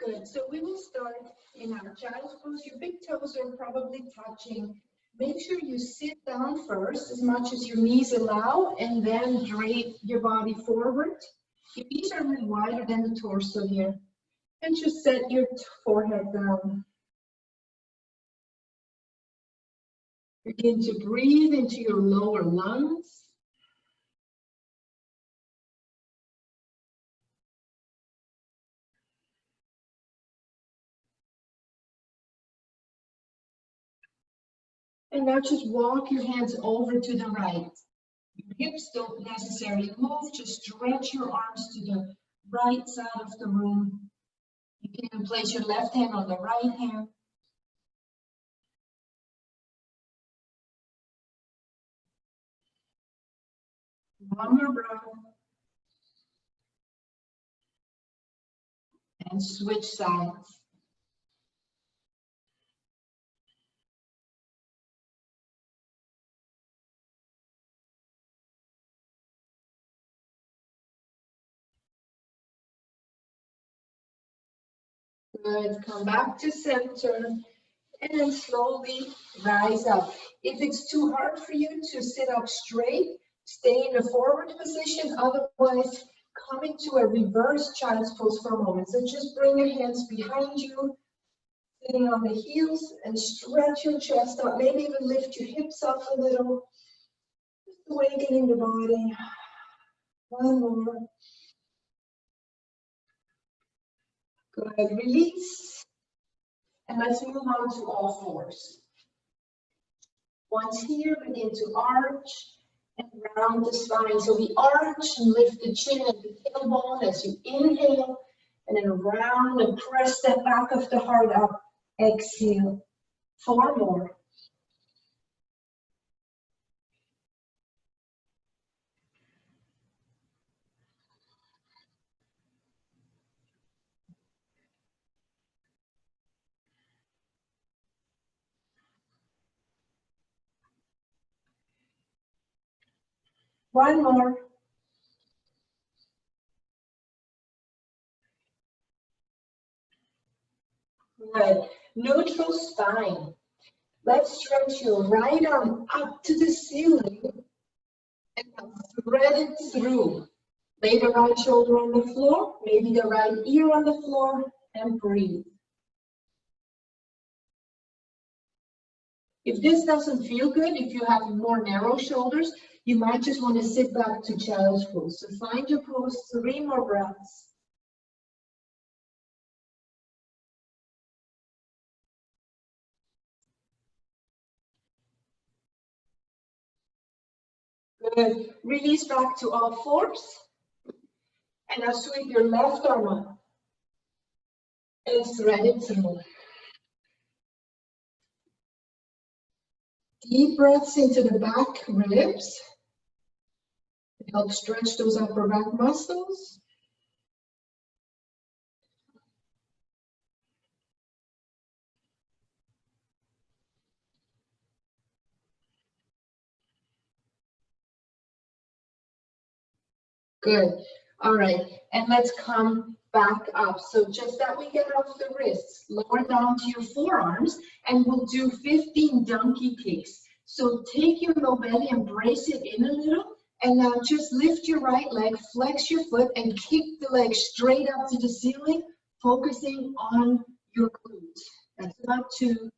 Good. So we will start in our child's pose. Your big toes are probably touching. Make sure you sit down first as much as your knees allow, and then drape your body forward. Your knees are a little wider than the torso here. And just set your forehead down. Begin to breathe into your lower lungs. And now just walk your hands over to the right. Your hips don't necessarily move, just stretch your arms to the right side of the room. You can even place your left hand on the right hand. One more breath. And switch sides. Good. Come back to center and then slowly rise up. If it's too hard for you to sit up straight, stay in a forward position. Otherwise, come into a reverse child's pose for a moment. So just bring your hands behind you, sitting on the heels, and stretch your chest up. Maybe even lift your hips up a little. Just awakening the body. One more. Good. Release. And let's move on to all fours. Once here, begin to arch and round the spine. So we arch and lift the chin and the tailbone as you inhale, and then round and press that back of the heart up. Exhale. 4 more. One more. Good. Neutral spine. Let's stretch your right arm up to the ceiling and thread it through. Lay the right shoulder on the floor, maybe the right ear on the floor, and breathe. If this doesn't feel good, if you have more narrow shoulders, you might just want to sit back to child's pose. So find your pose, 3 more breaths. Good. Release back to all fours. And now sweep your left arm up and thread it through. Deep breaths into the back ribs. Help stretch those upper back muscles. Good. All right. And let's come back up. So just that we get off the wrists, lower down to your forearms, and we'll do 15 donkey kicks. So take your low belly and brace it in a little. And now just lift your right leg, flex your foot, and kick the leg straight up to the ceiling, focusing on your glutes. That's about 2,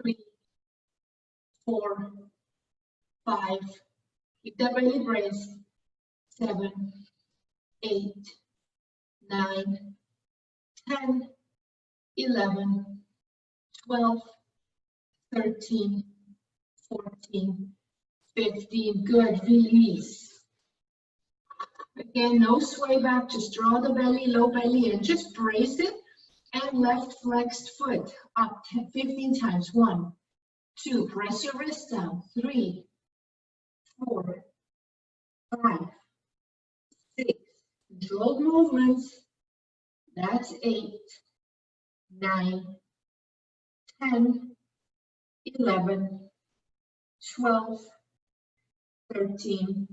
3, 4, 5. Keep that belly braced. 7, 8, 9, 10, 11, 12, 13, 14, 15. Good. Release. Again, no sway back. Just draw the belly, low belly in. Just brace it. And left flexed foot up 15 times. 1, 2. Press your wrist down. 3, 4, 5, 6. Controlled movements. That's 8, 9, 10, 11, 12, 13,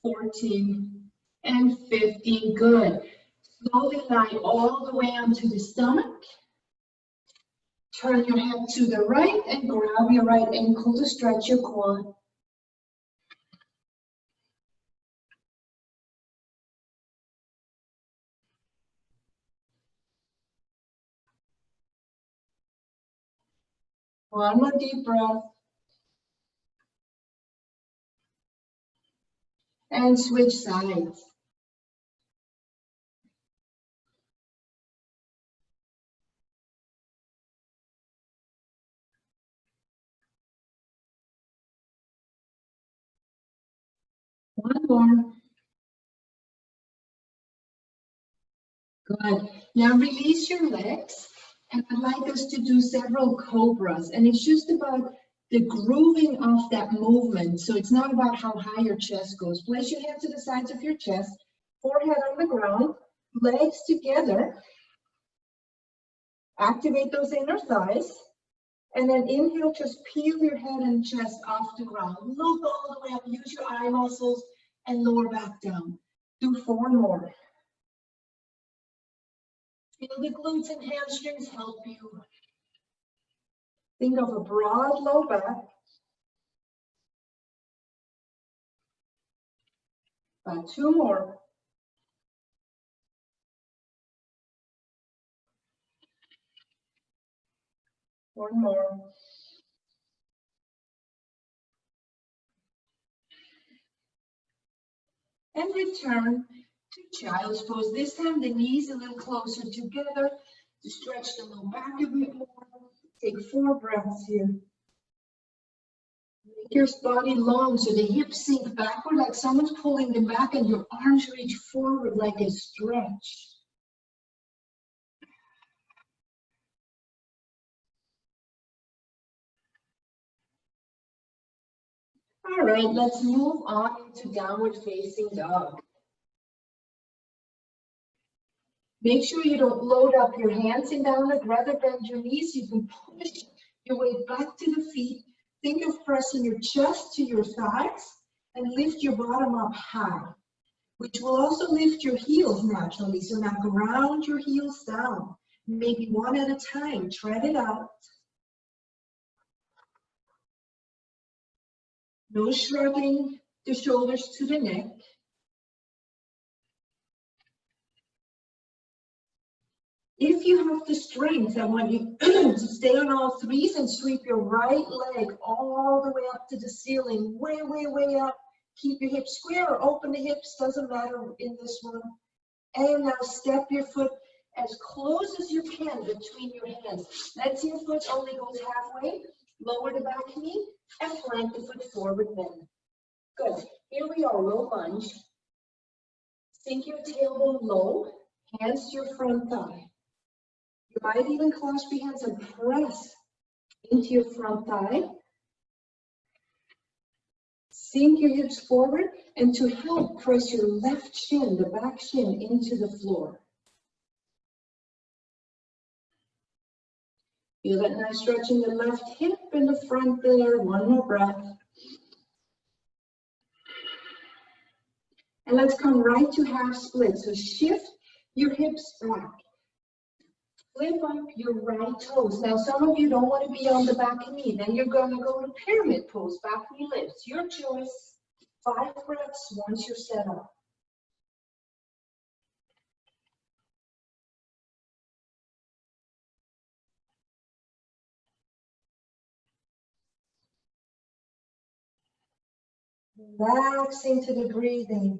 14, and 15. Good. Slowly lie all the way onto the stomach. Turn your head to the right and grab your right ankle to stretch your quad. One more deep breath. And switch sides. One more. Good. Now release your legs, and I'd like us to do several cobras. And it's just about the grooving of that movement. So it's not about how high your chest goes. Place your hands to the sides of your chest, forehead on the ground, legs together. Activate those inner thighs. And then inhale, just peel your head and chest off the ground. Look all the way up, use your eye muscles, and lower back down. Do 4 more. Feel the glutes and hamstrings help you. Think of a broad low back. About 2 more. One more. And return to child's pose. This time the knees a little closer together to stretch the low back a bit more. Take 4 breaths here. Make your body long so the hips sink backward like someone's pulling them back and your arms reach forward like a stretch. All right, let's move on into downward facing dog. Make sure you don't load up your hands in downward, rather bend your knees. You can push your way back to the feet. Think of pressing your chest to your thighs and lift your bottom up high, which will also lift your heels naturally. So now ground your heels down, maybe one at a time. Tread it out. No shrugging the shoulders to the neck. If you have the strength, I want you to stay on all 3s and sweep your right leg all the way up to the ceiling, way, way, way up. Keep your hips square or open the hips, doesn't matter in this one. And now step your foot as close as you can between your hands. Let's see your foot only goes halfway. Lower the back knee and plant the foot forward then. Good. Here we are, low lunge. Sink your tailbone low, hands to your front thigh. You might even clasp your hands and press into your front thigh. Sink your hips forward, and to help, press your left shin, the back shin, into the floor. Feel that nice stretch in the left hip in the front there. One more breath. And let's come right to half split. So shift your hips back. Flip up your right toes. Now, some of you don't want to be on the back knee. Then you're going to go to pyramid pose, back knee lifts. Your choice. 5 breaths once you're set up. Relax into the breathing.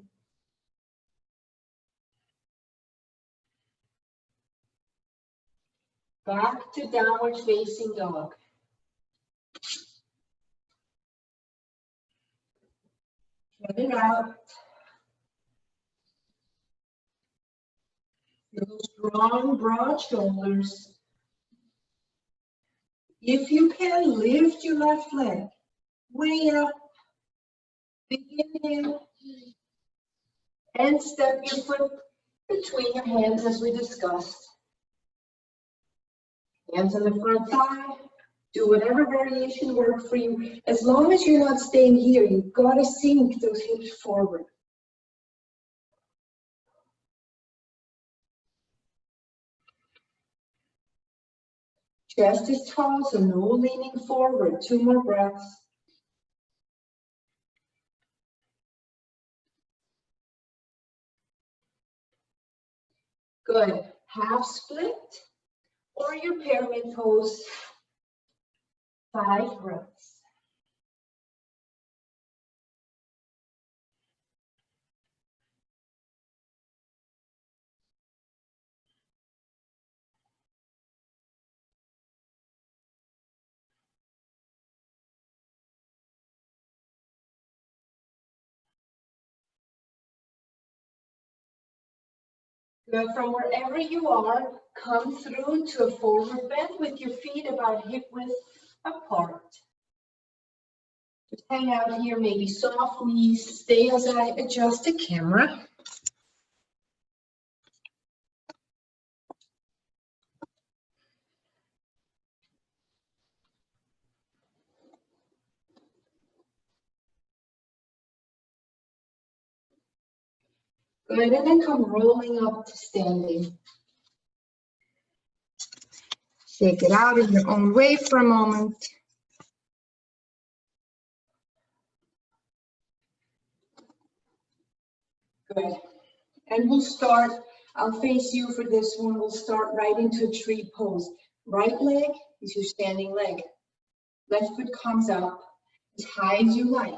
Back to downward facing dog. Get it out. Feel strong, broad shoulders. If you can, lift your left leg way up. Big inhale. And step your foot between your hands as we discussed. Hands on the front thigh. Do whatever variation works for you. As long as you're not staying here, you've got to sink those hips forward. Chest is tall, so no leaning forward. 2 more breaths. Good. Half split or your pyramid pose. 5 breaths. Good. From wherever you are, come through to a forward bend with your feet about hip width apart. Just hang out here, maybe soft knees. Stay as I adjust the camera. Good, and then come rolling up to standing. Shake it out in your own way for a moment. Good. And we'll start, I'll face you for this one. We'll start right into a tree pose. Right leg is your standing leg. Left foot comes up as high as you like.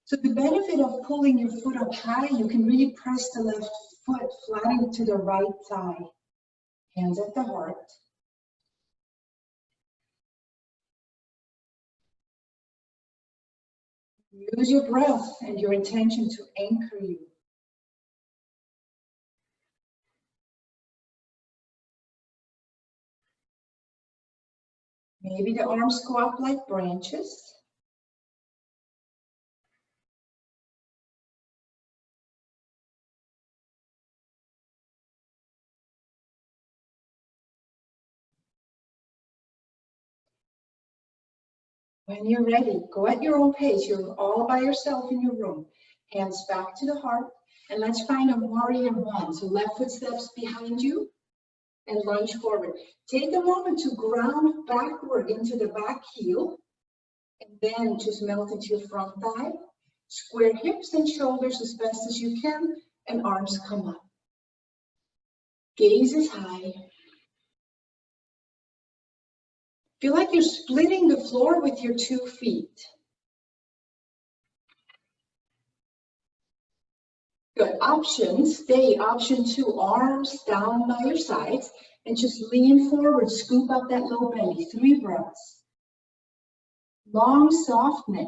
So the benefit of pulling your foot up high, you can really press the left foot flat into the right thigh. Hands at the heart. Use your breath and your intention to anchor you. Maybe the arms go up like branches. When you're ready, go at your own pace. You're all by yourself in your room. Hands back to the heart. And let's find a warrior one. So left foot steps behind you and lunge forward. Take a moment to ground backward into the back heel. And then just melt into your front thigh. Square hips and shoulders as best as you can. And arms come up. Gaze is high. Feel like you're splitting the floor with your 2 feet. Good. Options. Stay. Option 2. Arms down by your sides. And just lean forward. Scoop up that low belly. 3 breaths. Long, soft neck.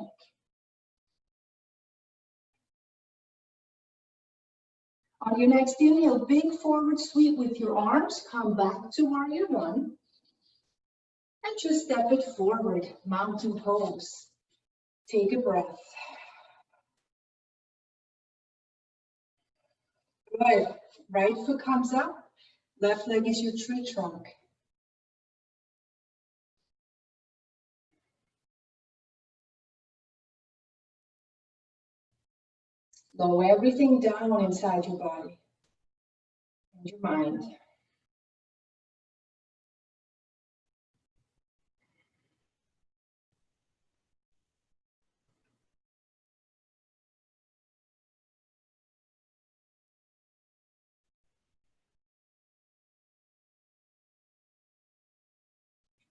On your next inhale, big forward sweep with your arms. Come back to warrior one. And just step it forward, mountain pose. Take a breath. Good. Right foot comes up. Left leg is your tree trunk. Slow everything down inside your body and your mind.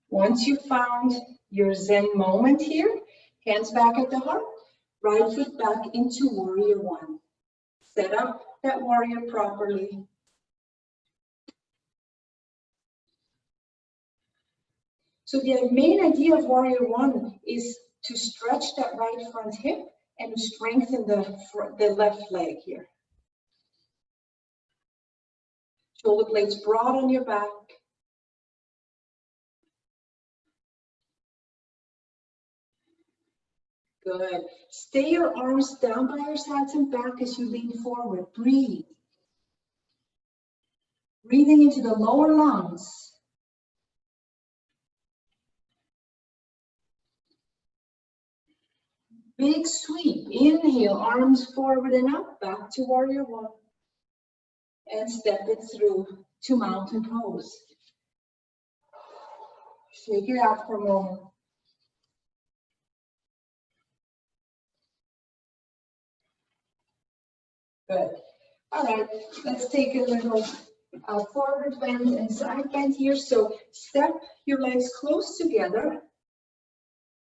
Once you found your Zen moment here, hands back at the heart, right foot back into warrior one. Set up that warrior properly. So the main idea of warrior one is to stretch that right front hip and strengthen the left leg here. Shoulder blades broad on your back. Good. Stay your arms down by your sides and back as you lean forward. Breathe. Breathing into the lower lungs. Big sweep. Inhale, arms forward and up, back to warrior one. And step it through to mountain pose. Shake it out for a moment. Good. All right, let's take a little forward bend and side bend here. So step your legs close together.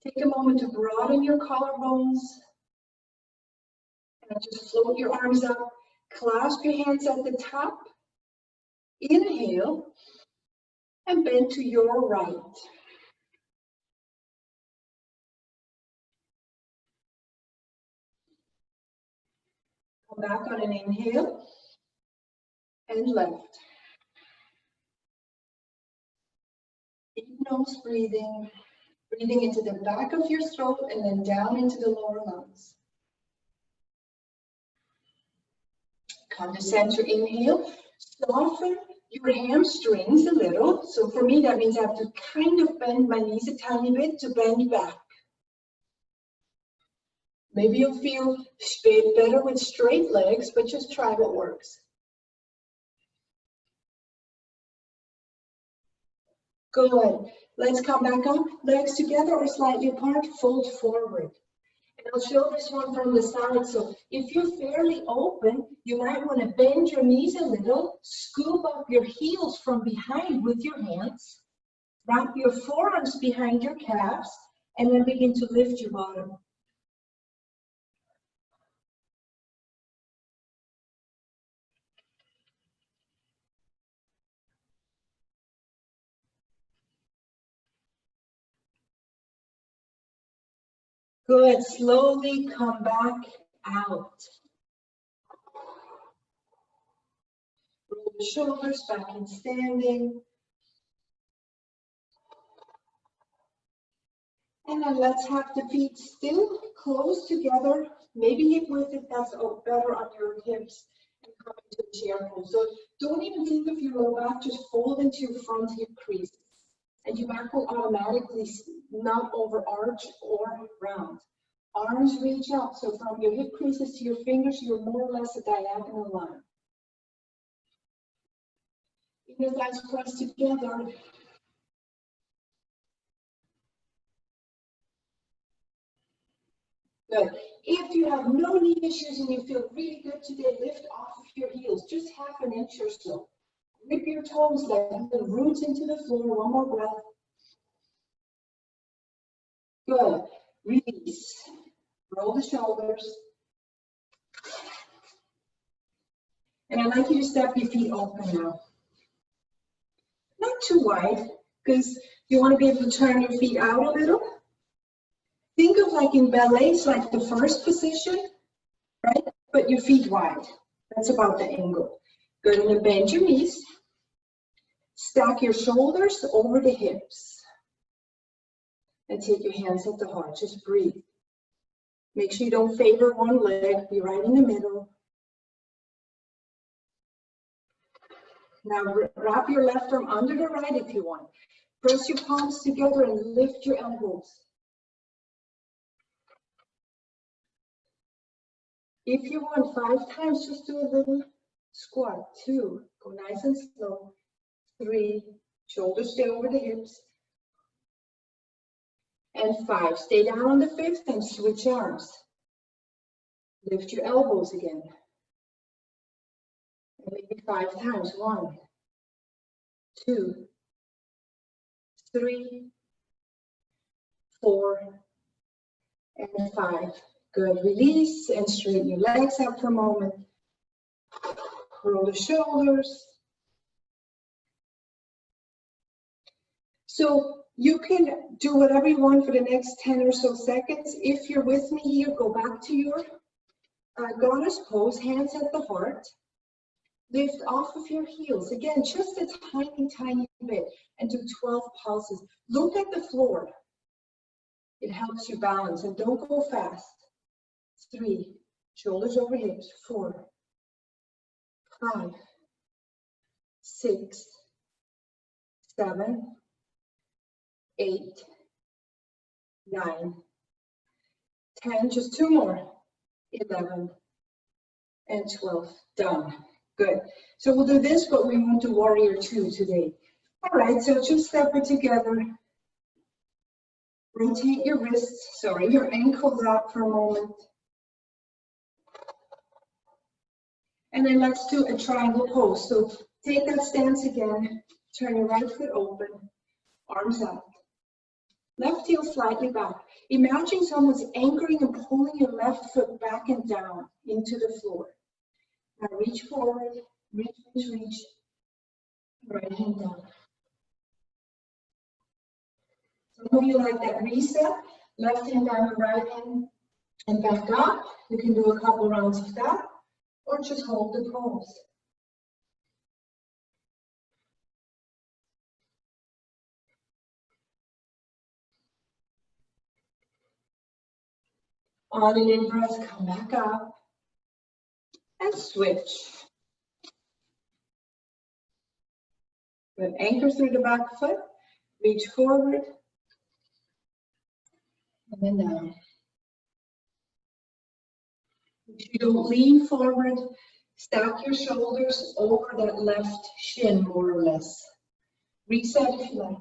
Take a moment to broaden your collarbones. And just float your arms up. Clasp your hands at the top. Inhale and bend to your right. Come back on an inhale and left. Deep nose breathing. Breathing into the back of your throat and then down into the lower lungs. Come to center, inhale. Soften your hamstrings a little. So for me, that means I have to kind of bend my knees a tiny bit to bend back. Maybe you'll feel better with straight legs, but just try what works. Good. Let's come back up. Legs together or slightly apart. Fold forward. And I'll show this one from the side. So if you're fairly open, you might want to bend your knees a little. Scoop up your heels from behind with your hands. Wrap your forearms behind your calves. And then begin to lift your bottom. Good. Slowly come back out. Roll the shoulders back in standing. And then let's have the feet still close together. Maybe hip width if that's better on your hips. And come into the chair pose. So don't even think of your low back, just fold into your front hip crease. And your back will automatically not overarch or round. Arms reach up, so from your hip creases to your fingers, you're more or less a diagonal line. Inner thighs press together. Good. If you have no knee issues and you feel really good today, lift off of your heels, just half an inch or so. Rip your toes, let the roots into the floor. One more breath. Good. Release. Roll the shoulders. And I'd like you to step your feet open now. Not too wide, because you want to be able to turn your feet out a little. Think of like in ballet, it's like the first position, right? But your feet wide. That's about the angle. Good, and then bend your knees. Stack your shoulders over the hips. And take your hands at the heart. Just breathe. Make sure you don't favor one leg. Be right in the middle. Now wrap your left arm under the right if you want. Press your palms together and lift your elbows. If you want 5 times, just do a little squat. 2, go nice and slow. 3, shoulders stay over the hips. And 5, stay down on the 5th and switch arms. Lift your elbows again. And maybe 5 times. 1, 2, 3, 4, and 5. Good. Release and straighten your legs up for a moment. Roll the shoulders. So you can do whatever you want for the next 10 or so seconds. If you're with me here, go back to your goddess pose, hands at the heart. Lift off of your heels. Again, just a tiny, tiny bit, and do 12 pulses. Look at the floor. It helps you balance, and don't go fast. 3, shoulders over hips. 4, 5, 6, 7, 8, 9, 10, just 2 more. 11 and 12. Done. Good. So we'll do this, but we won't do warrior 2 today. All right, so just step it together. Rotate your wrists, your ankles out for a moment. And then let's do a triangle pose. So take that stance again, turn your right foot open, arms out. Left heel slightly back. Imagine someone's anchoring and pulling your left foot back and down into the floor. Now reach forward, reach. Right hand down. Some of you like that reset. Left hand down the right hand and back up. You can do a couple rounds of that or just hold the pose. On an in-breath, come back up and switch. Good. Anchor through the back foot, reach forward, and then down. If you don't lean forward, stack your shoulders over that left shin, more or less. Reset if you like.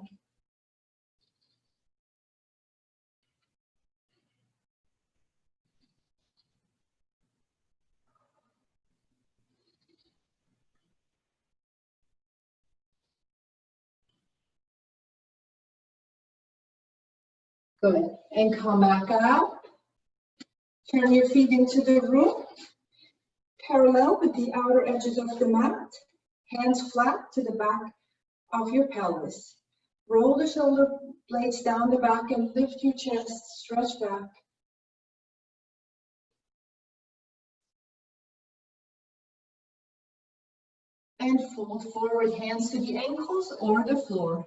Good. And come back out. Turn your feet into the room, parallel with the outer edges of the mat. Hands flat to the back of your pelvis. Roll the shoulder blades down the back and lift your chest, stretch back. And fold forward, hands to the ankles or the floor.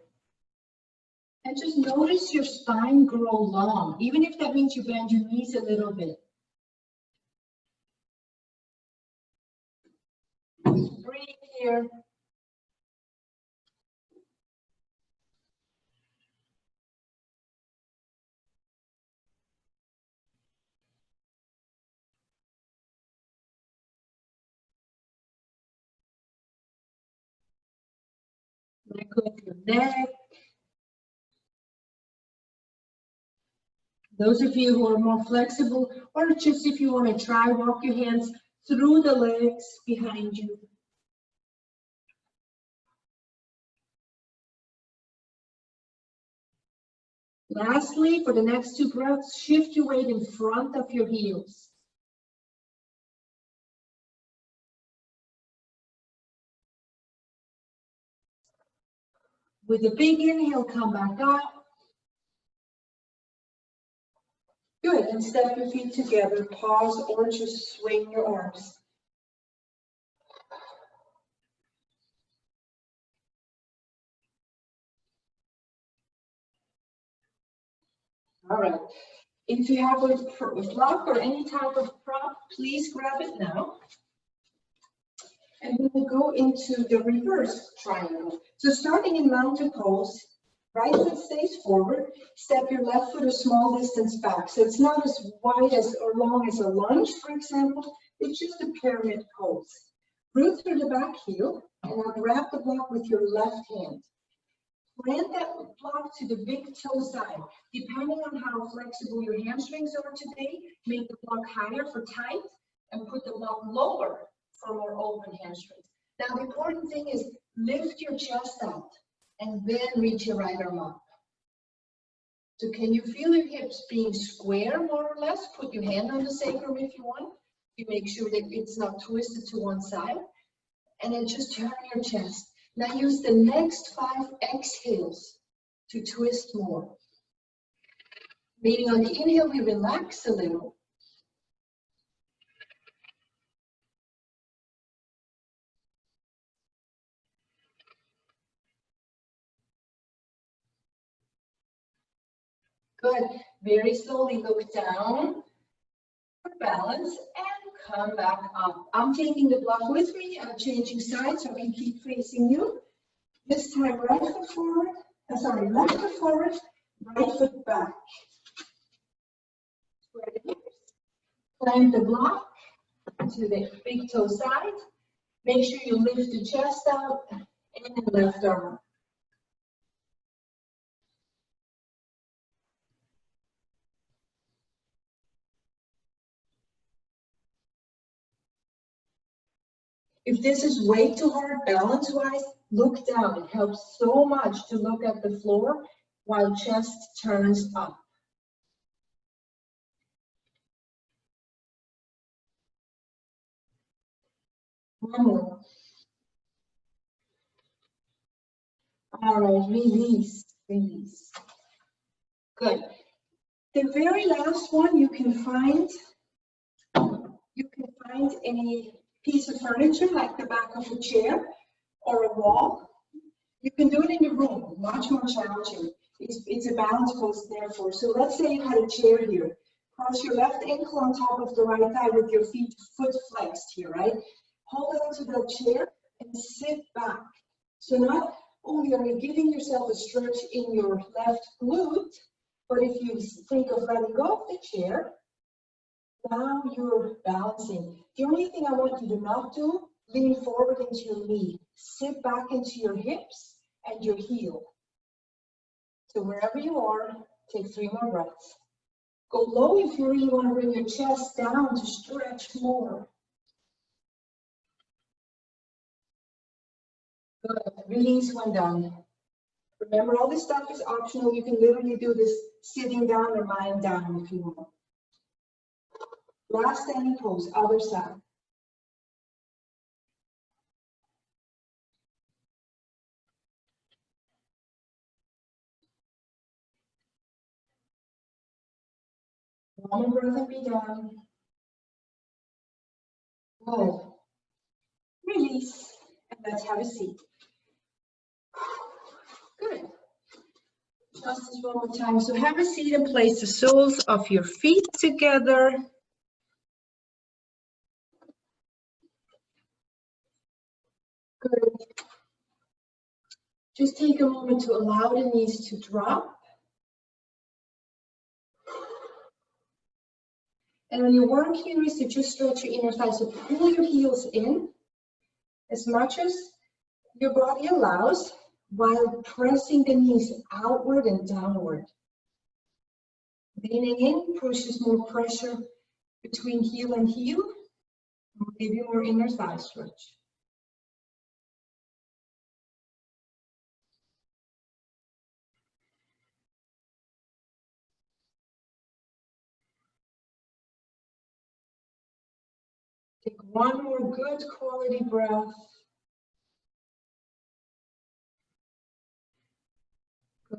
And just notice your spine grow long, even if that means you bend your knees a little bit. Breathe here. Let go of your neck. Those of you who are more flexible, or just if you want to try, walk your hands through the legs behind you. Lastly, for the next two breaths, shift your weight in front of your heels. With a big inhale, come back up. Good, and step your feet together, pause or just swing your arms. All right, if you have a block or any type of prop, please grab it now. And we will go into the reverse triangle. So starting in mountain pose, right foot stays forward, step your left foot a small distance back. So it's not as wide as or long as a lunge, for example. It's just a pyramid pose. Root through the back heel, and now grab the block with your left hand. Plant that block to the big toe side. Depending on how flexible your hamstrings are today, make the block higher for tight and put the block lower for more open hamstrings. Now the important thing is lift your chest out and then reach your right arm up. So can you feel your hips being square more or less? Put your hand on the sacrum if you want. You make sure that it's not twisted to one side. And then just turn your chest. Now use the next 5 exhales to twist more. Meaning on the inhale, we relax a little. Good. Very slowly look down for balance and come back up. I'm taking the block with me. I'm changing sides so I can keep facing you. This time, right foot forward. Left foot forward, right foot back. Plant the block to the big toe side. Make sure you lift the chest out and left arm. If this is way too hard balance-wise, look down. It helps so much to look at the floor while chest turns up. One more. All right, release, release. Good. The very last one you can find a piece of furniture like the back of a chair or a wall. You can do it in your room, much more challenging. It's a balance pose therefore. So let's say you had a chair here. Cross your left ankle on top of the right thigh with your foot flexed here, right? Hold on to the chair and sit back. So not only are you giving yourself a stretch in your left glute, but if you think of letting go of the chair, now you're balancing. The only thing I want you to not do, lean forward into your knee. Sit back into your hips and your heel. So wherever you are, take 3 more breaths. Go low if you really want to bring your chest down to stretch more. Good. Release when done. Remember, all this stuff is optional. You can literally do this sitting down or lying down if you want. Last standing pose, other side. One more breath and be done. Good. Release, and let's have a seat. Good. Just this one more time. So have a seat and place the soles of your feet together. Good. Just take a moment to allow the knees to drop. And when your work here is to just stretch your inner thighs, so pull your heels in as much as your body allows while pressing the knees outward and downward. Leaning in pushes more pressure between heel and heel, will give you more inner thigh stretch. Take one more good quality breath.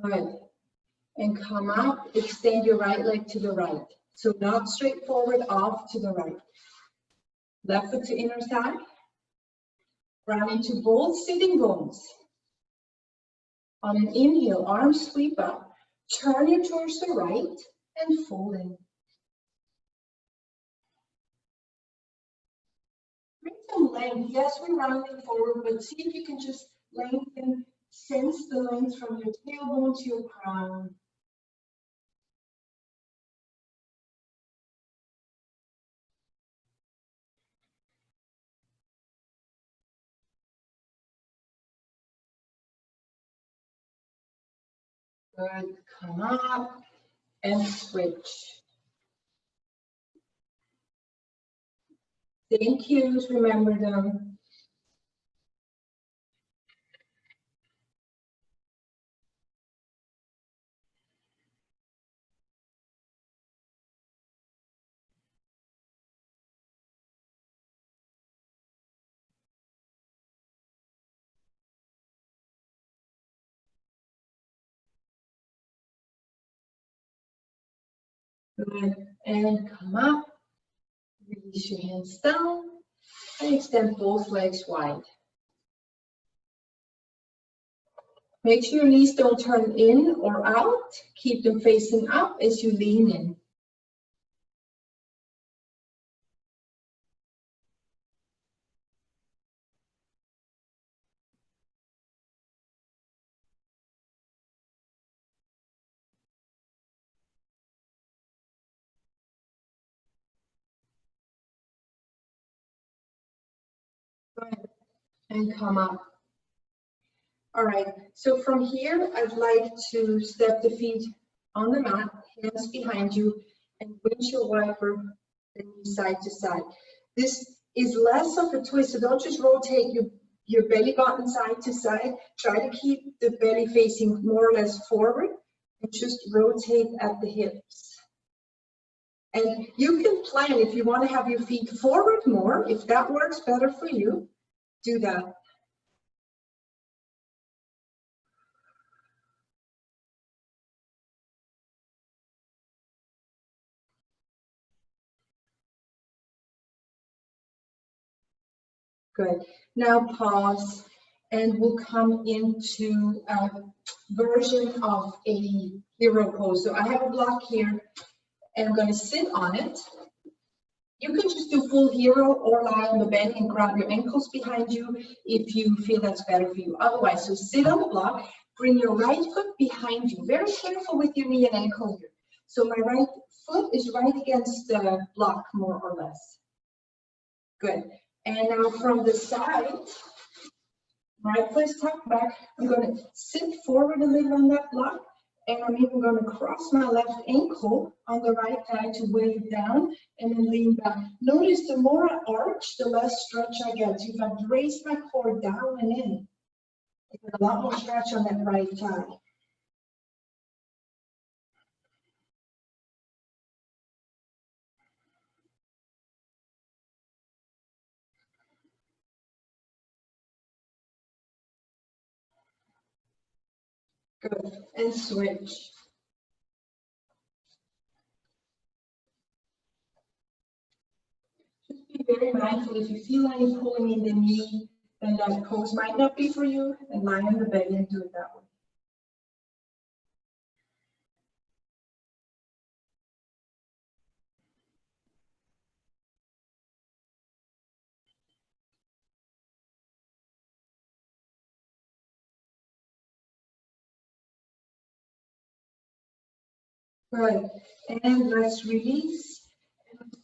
Good. And come up, extend your right leg to the right. So not straight forward, off to the right. Left foot to inner thigh. Round into both sitting bones. On an inhale, arms sweep up. Turn your torso right and fold in. Bring some length. Yes, we're rounding forward, but see if you can just lengthen, sense the length from your tailbone to your crown. Good. Come up and switch. Same cues, remember them. Good. And come up. Release your hands down and extend both legs wide. Make sure your knees don't turn in or out. Keep them facing up as you lean in. Good. And come up. All right, so from here, I'd like to step the feet on the mat, hands behind you, and windshield wiper the knee side to side. This is less of a twist. So don't just rotate your belly button side to side. Try to keep the belly facing more or less forward and just rotate at the hips. And you can plan if you want to have your feet forward more, if that works better for you, do that. Good. Now pause, and we'll come into a version of a hero pose. So I have a block here, and I'm going to sit on it. You can just do full hero or lie on the bed and grab your ankles behind you if you feel that's better for you. Otherwise, so sit on the block, bring your right foot behind you. Very careful with your knee and ankle here. So my right foot is right against the block, more or less. Good. And now from the side, right foot is tucked back. I'm going to sit forward a little on that block, and I'm even going to cross my left ankle on the right thigh to weigh it down and then lean back. Notice the more I arch, the less stretch I get. So if I raise my core down and in, I get a lot more stretch on that right thigh. Good. And switch. Just be very mindful. If you feel any pulling in the knee, then that pose might not be for you, and lie on the belly and do it that way. Good. And let's release.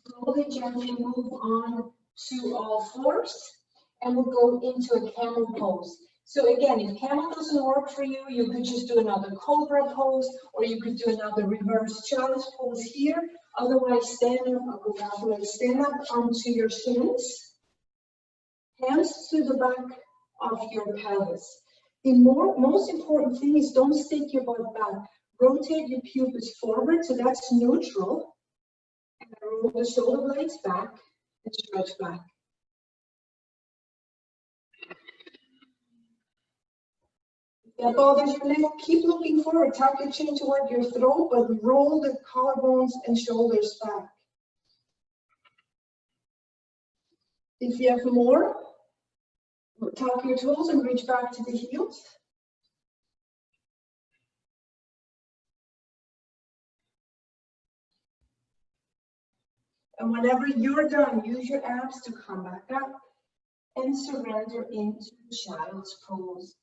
Slowly, gently move on to all fours, and we'll go into a camel pose. So again, if camel doesn't work for you, you could just do another cobra pose, or you could do another reverse challenge pose here. Otherwise, stand up. I'll go back and stand up onto your shins, hands to the back of your pelvis. The most important thing is don't stick your butt back. Rotate your pubis forward, so that's neutral. And roll the shoulder blades back and stretch back. If that bothers your neck, keep looking forward. Tuck your chin toward your throat, but roll the collarbones and shoulders back. If you have more, tuck your toes and reach back to the heels. And whenever you're done, use your abs to come back up and surrender into child's pose.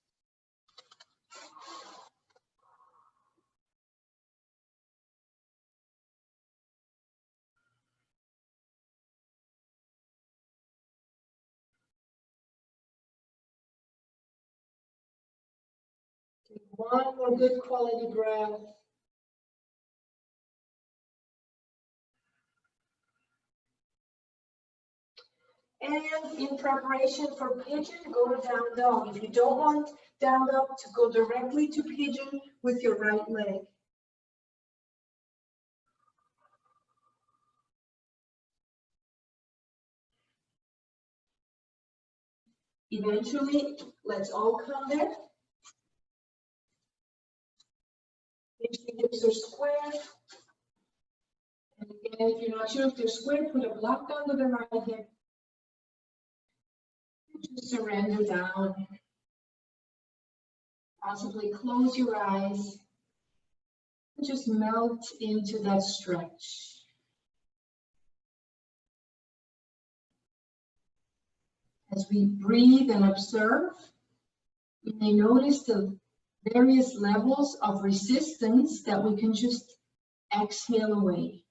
Take one more good quality breath. And in preparation for pigeon, go to down dog. If you don't want down dog, to go directly to pigeon with your right leg. Eventually, let's all come there. Make sure the hips are square. And again, if you're not sure if they're square, put a block under the right hip. Just surrender down. Possibly close your eyes. And just melt into that stretch. As we breathe and observe, we may notice the various levels of resistance that we can just exhale away.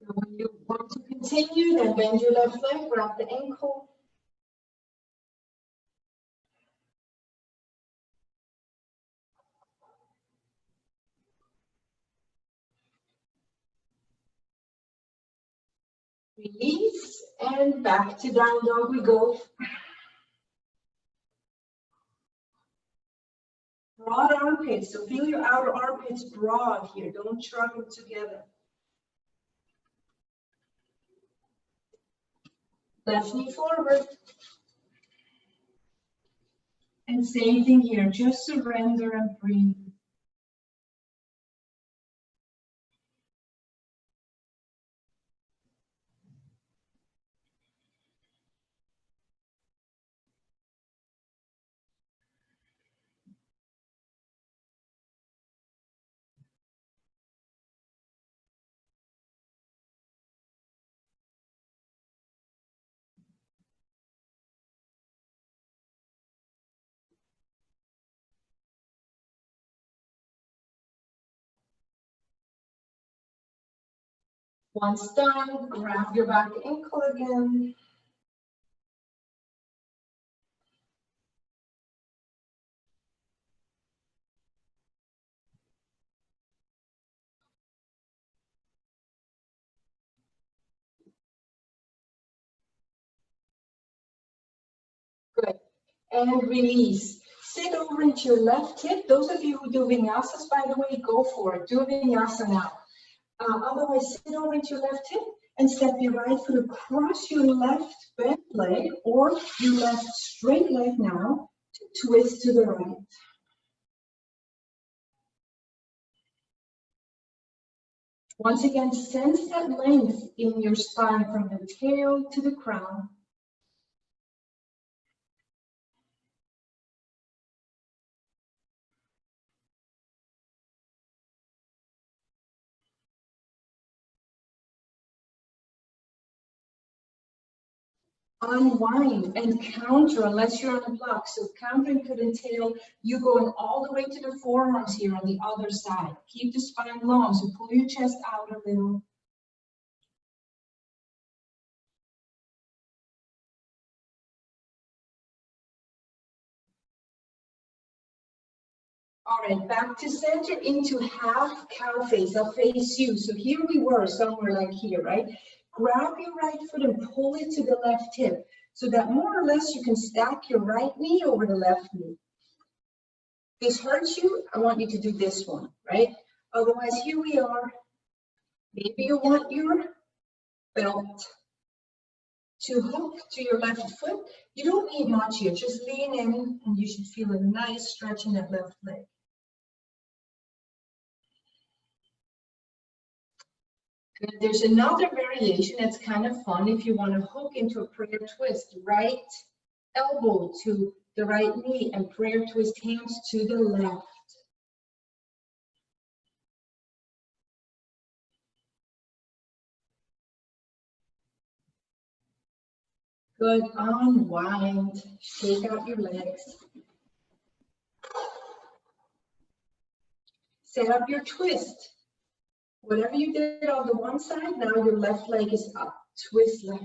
So when you want to continue, then bend your left leg, grab the ankle. Release, and back to down dog we go. Broad armpits, so feel your outer armpits broad here. Don't shrug them together. Left knee forward. And same thing here, just surrender and breathe. Once done, grab your back ankle again. Good. And release. Sit over into your left hip. Those of you who do vinyasas, by the way, go for it. Do a vinyasa now. Otherwise, sit over into your left hip and step your right foot across your left bent leg or your left straight leg now to twist to the right. Once again, sense that length in your spine from the tail to the crown. Unwind and counter unless you're on a block. So countering could entail you going all the way to the forearms here on the other side. Keep the spine long, so pull your chest out a little. All right, back to center into half cow face. I'll face you. So here we were, somewhere like here, right? Grab your right foot and pull it to the left hip so that more or less you can stack your right knee over the left knee. This hurts you, I want you to do this one, right? Otherwise, here we are. Maybe you want your belt to hook to your left foot. You don't need much here, just lean in and you should feel a nice stretch in that left leg. Good. There's another variation that's kind of fun if you want to hook into a prayer twist. Right elbow to the right knee and prayer twist hands to the left. Good. Unwind. Shake out your legs. Set up your twist. Whatever you did on the one side, now your left leg is up. Twist left.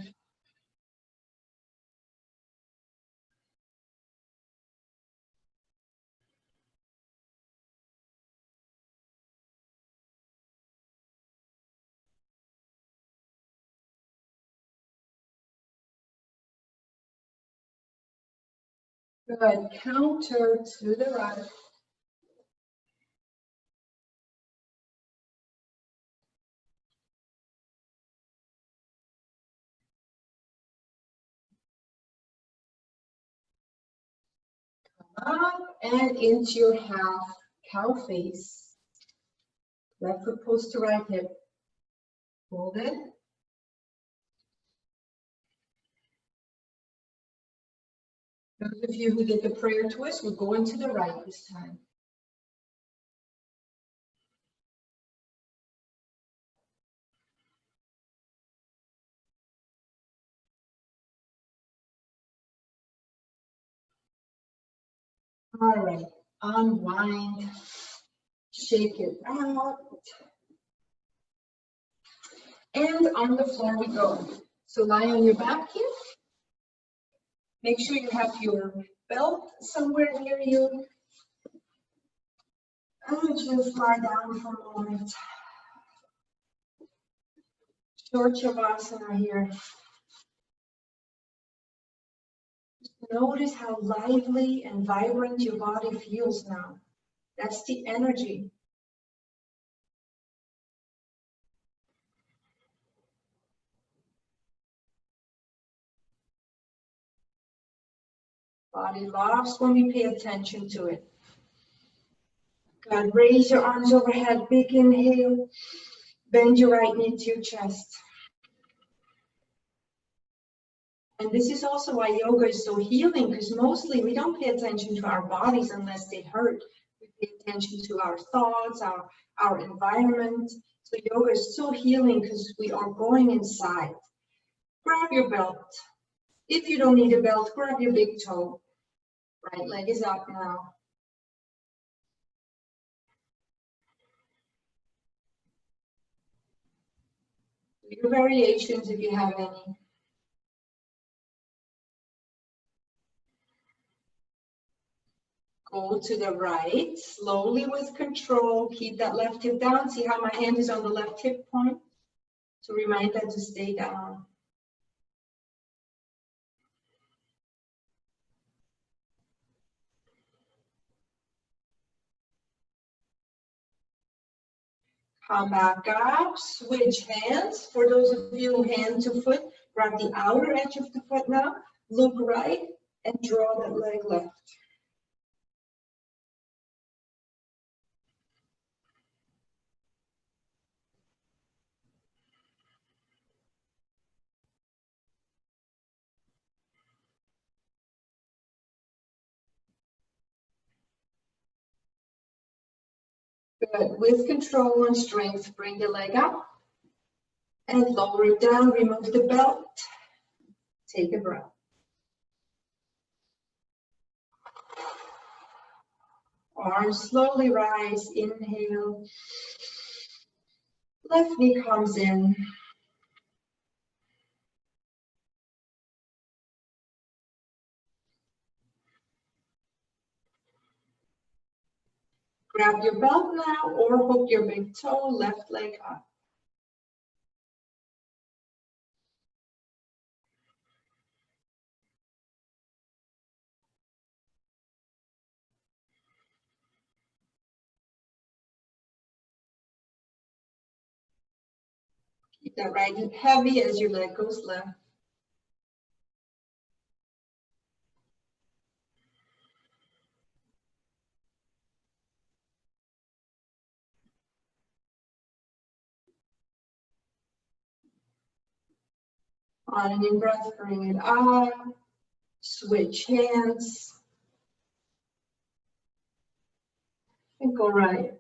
Good. Counter to the right. Up and into your half cow face. Left foot pulls to right hip. Hold it. Those of you who did the prayer twist, we're going to the right this time. All right, unwind, shake it out. And on the floor we go. So lie on your back here. Make sure you have your belt somewhere near you. And just lie down for a moment. Short Shavasana here. Notice how lively and vibrant your body feels now. That's the energy. Body loves when we pay attention to it. Good. Raise your arms overhead. Big inhale. Bend your right knee to your chest. And this is also why yoga is so healing, because mostly we don't pay attention to our bodies unless they hurt. We pay attention to our thoughts, our environment. So yoga is so healing because we are going inside. Grab your belt. If you don't need a belt, grab your big toe. Right leg is up now. Do your variations if you have any. Go to the right, slowly with control. Keep that left hip down. See how my hand is on the left hip point? To remind that to stay down. Come back up, switch hands. For those of you hand to foot, grab the outer edge of the foot now. Look right and draw that leg left. Good. With control and strength, bring the leg up and lower it down. Remove the belt. Take a breath. Arms slowly rise. Inhale. Left knee comes in. Grab your belt now or hook your big toe, left leg up. Keep that right hip heavy as your leg goes left. On an in-breath, bring it up. Switch hands. And go right.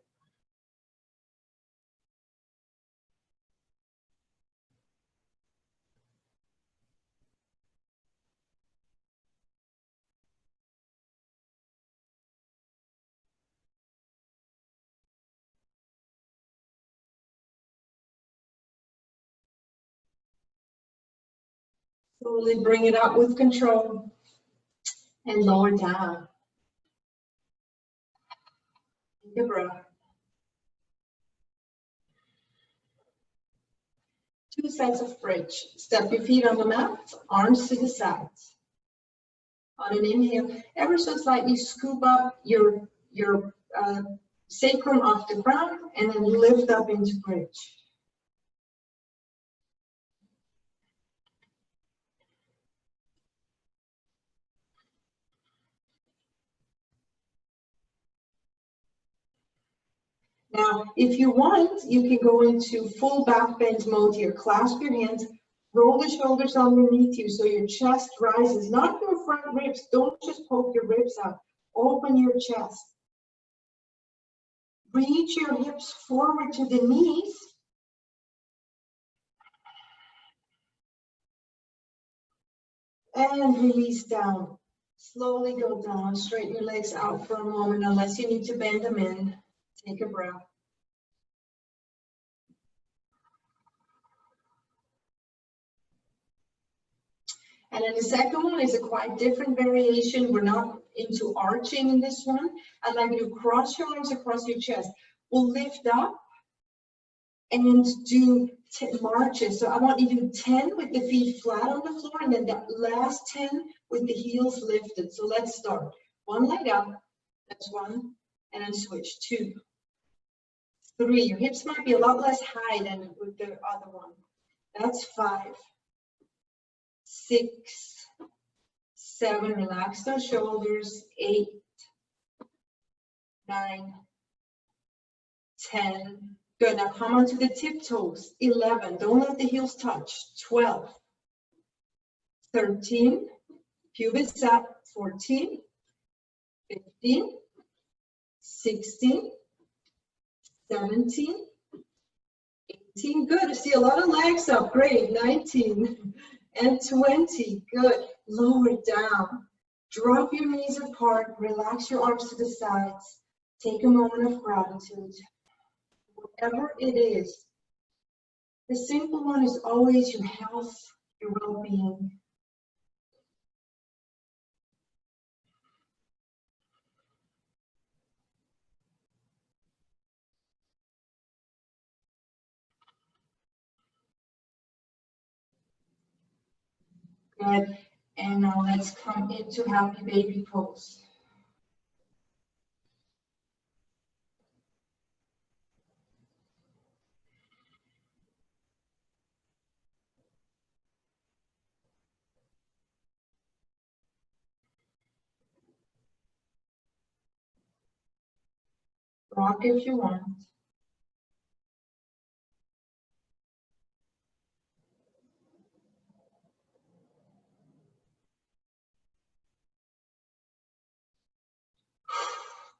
Slowly bring it up with control and lower down. Take a breath. 2 sets of bridge. Step your feet on the mat, arms to the sides. On an inhale, ever so slightly scoop up your sacrum off the ground and then lift up into bridge. Now, if you want, you can go into full back bend mode here. Clasp your hands, roll the shoulders underneath you so your chest rises, not your front ribs. Don't just poke your ribs up. Open your chest. Reach your hips forward to the knees. And release down. Slowly go down. Straighten your legs out for a moment unless you need to bend them in. Take a breath. And then the second one is a quite different variation. We're not into arching in this one. I'd like you to cross your arms across your chest. We'll lift up and do 10 marches. So I want you to do 10 with the feet flat on the floor, and then that last 10 with the heels lifted. So let's start. One leg up, that's one, and then switch. 2, 3. Your hips might be a lot less high than with the other one. That's 5, 6, 7. Relax those shoulders. 8, 9, 10. Good. Now come onto the tiptoes. 11. Don't let the heels touch. 12, 13. Pubis up. 14, 15, 16, 17, 18. Good. I see a lot of legs up. Great. 19 and 20. Good. Lower down. Drop your knees apart. Relax your arms to the sides. Take a moment of gratitude. Whatever it is, the simple one is always your health, your well-being. Good. And now let's come into happy baby pose. Rock if you want.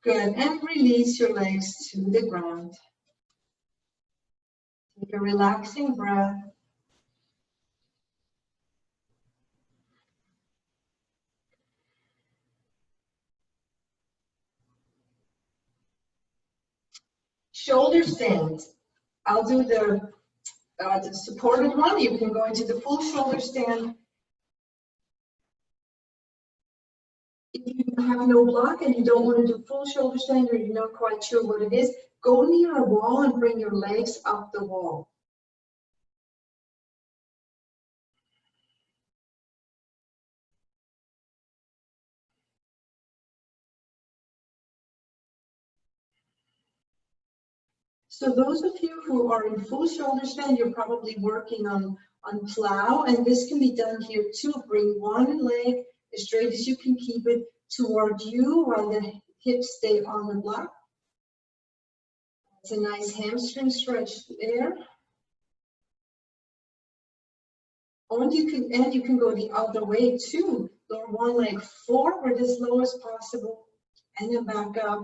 Good. And release your legs to the ground. Take a relaxing breath. Shoulder stand. I'll do the supported one. You can go into the full shoulder stand. If you have no block and you don't want to do full shoulder stand, or you're not quite sure what it is, go near a wall and bring your legs up the wall. So those of you who are in full shoulder stand, you're probably working on plow, and this can be done here too. Bring one leg as straight as you can keep it toward you while the hips stay on the block. It's a nice hamstring stretch there. And you can go the other way too. Lower one leg forward as low as possible, and then back up.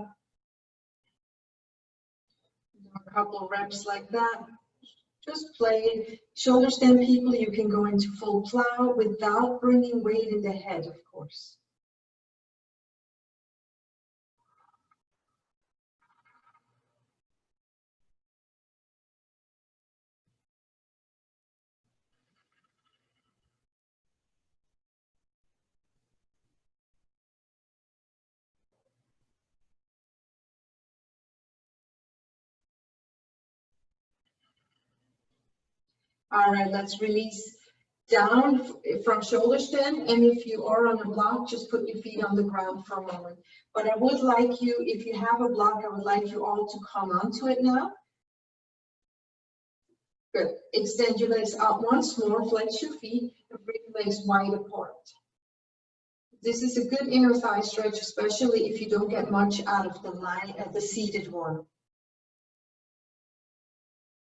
Do a couple of reps like that. Just play. Shoulder stand people, you can go into full plow without bringing weight in the head, of course. All right, let's release down from shoulder stand, and if you are on a block, just put your feet on the ground for a moment. But I would like you, if you have a block, I would like you all to come onto it now. Good. Extend your legs out once more, flex your feet, and bring your legs wide apart. This is a good inner thigh stretch, especially if you don't get much out of the line at the seated one.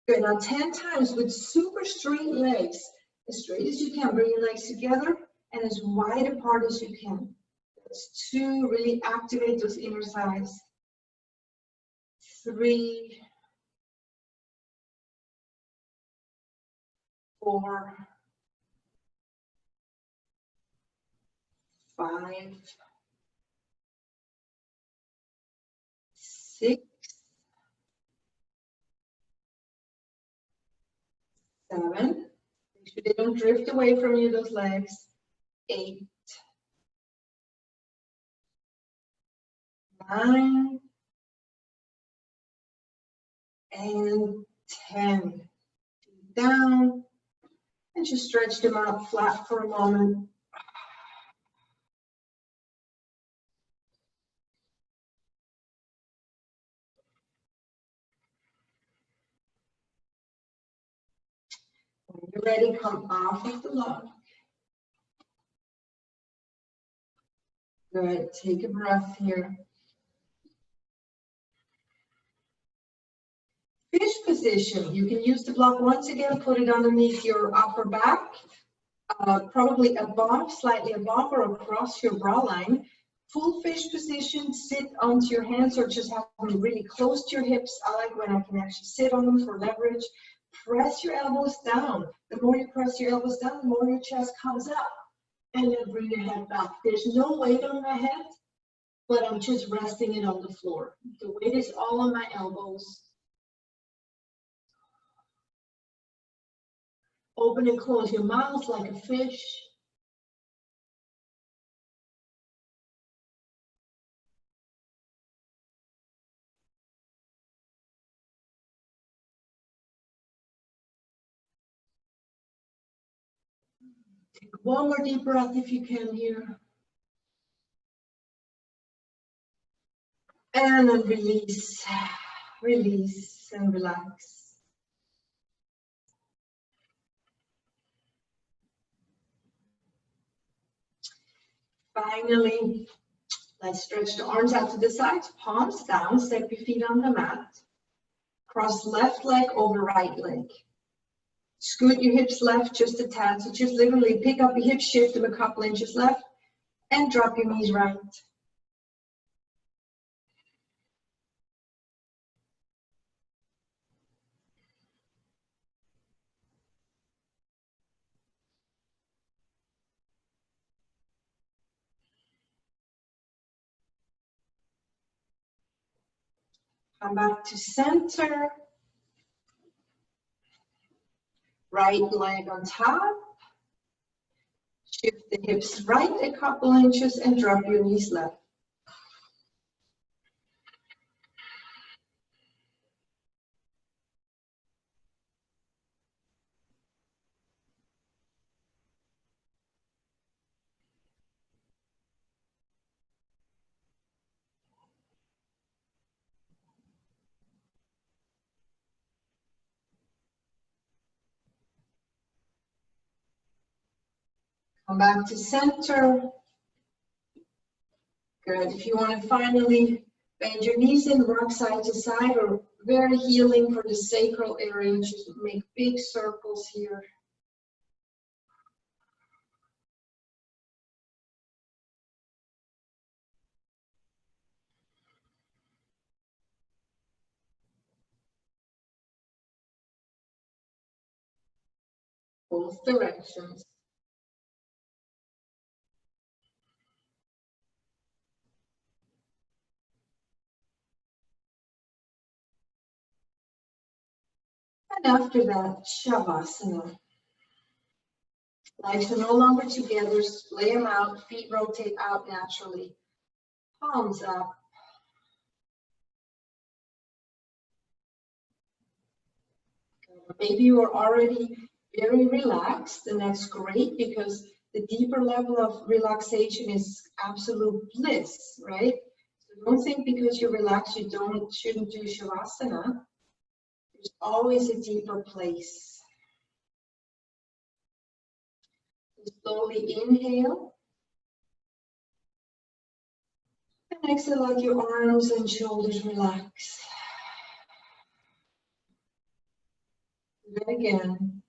Good. Now 10 times with super straight legs, as straight as you can. Bring your legs together and as wide apart as you can. That's 2. Really activate those inner thighs. 3, 4, 5, 6, 7. Make sure they don't drift away from you, those legs. 8, 9, and 10. Down, and just stretch them out flat for a moment. When you're ready, come off of the log. Good, take a breath here. Fish position, you can use the block once again, put it underneath your upper back, probably above, slightly above or across your bra line. Full fish position, sit onto your hands or just have them really close to your hips. I like when I can actually sit on them for leverage. Press your elbows down. The more you press your elbows down, the more your chest comes up. And then bring your head back. There's no weight on my head, but I'm just resting it on the floor. The weight is all on my elbows. Open and close your mouth like a fish. Take one more deep breath if you can here. And then release, release and relax. Finally, let's stretch the arms out to the sides, palms down, step your feet on the mat. Cross left leg over right leg. Scoot your hips left just a tad, so just literally pick up your hips, shift them a couple inches left, and drop your knees right. Come back to center. Right leg on top. Shift the hips right a couple inches and drop your knees left. Come back to center. Good. If you want to finally bend your knees and rock side to side, or very healing for the sacral area, just make big circles here. Both directions. And after that, Shavasana. Legs are no longer together, splay them out, feet rotate out naturally. Palms up. Maybe you are already very relaxed, and that's great because the deeper level of relaxation is absolute bliss, right? So don't think because you're relaxed you shouldn't do Shavasana. There's always a deeper place. So slowly inhale. And exhale, let your arms and shoulders relax. Then again.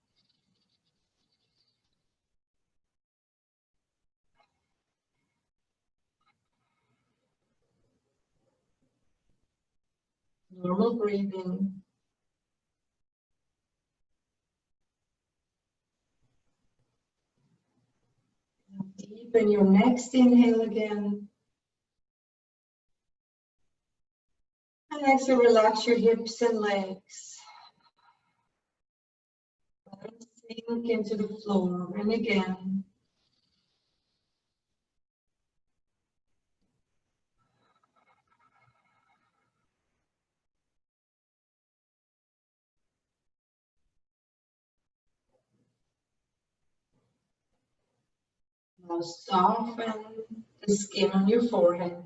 Normal breathing. Deepen your next inhale again. And exhale, relax your hips and legs. Let them sink into the floor. And again. Now soften the skin on your forehead.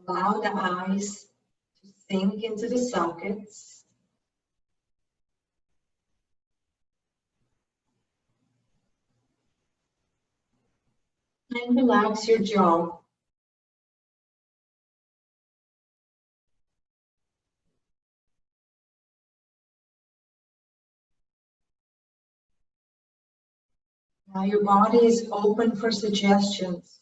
Allow the eyes to sink into the sockets. And relax your jaw. Now your body is open for suggestions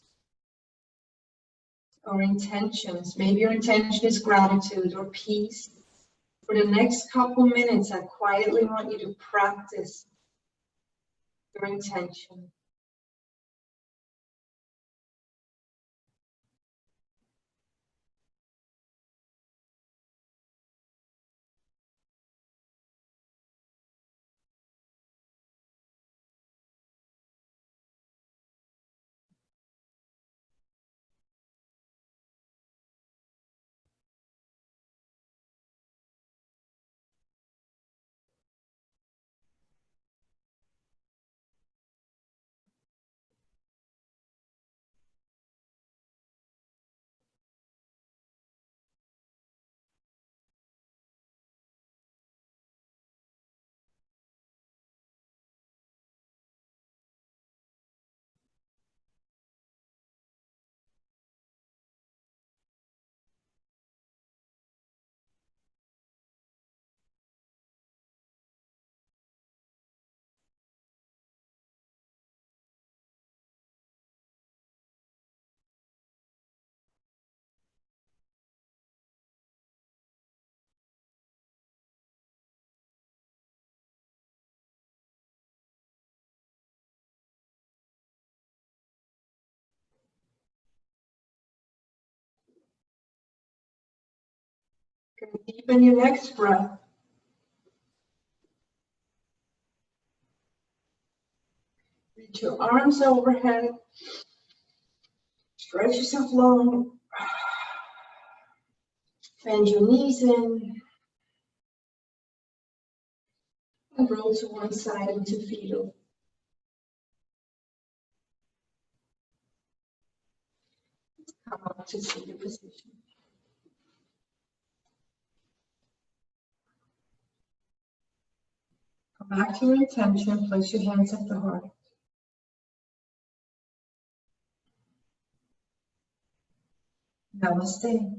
or intentions. Maybe your intention is gratitude or peace. For the next couple minutes, I quietly want you to practice your intention. Deepen your next breath. Reach your arms overhead. Stretch yourself long. Bend your knees in. And roll to one side into fetal. Come up to seated position. Come back to your intention. Place your hands at the heart. Namaste.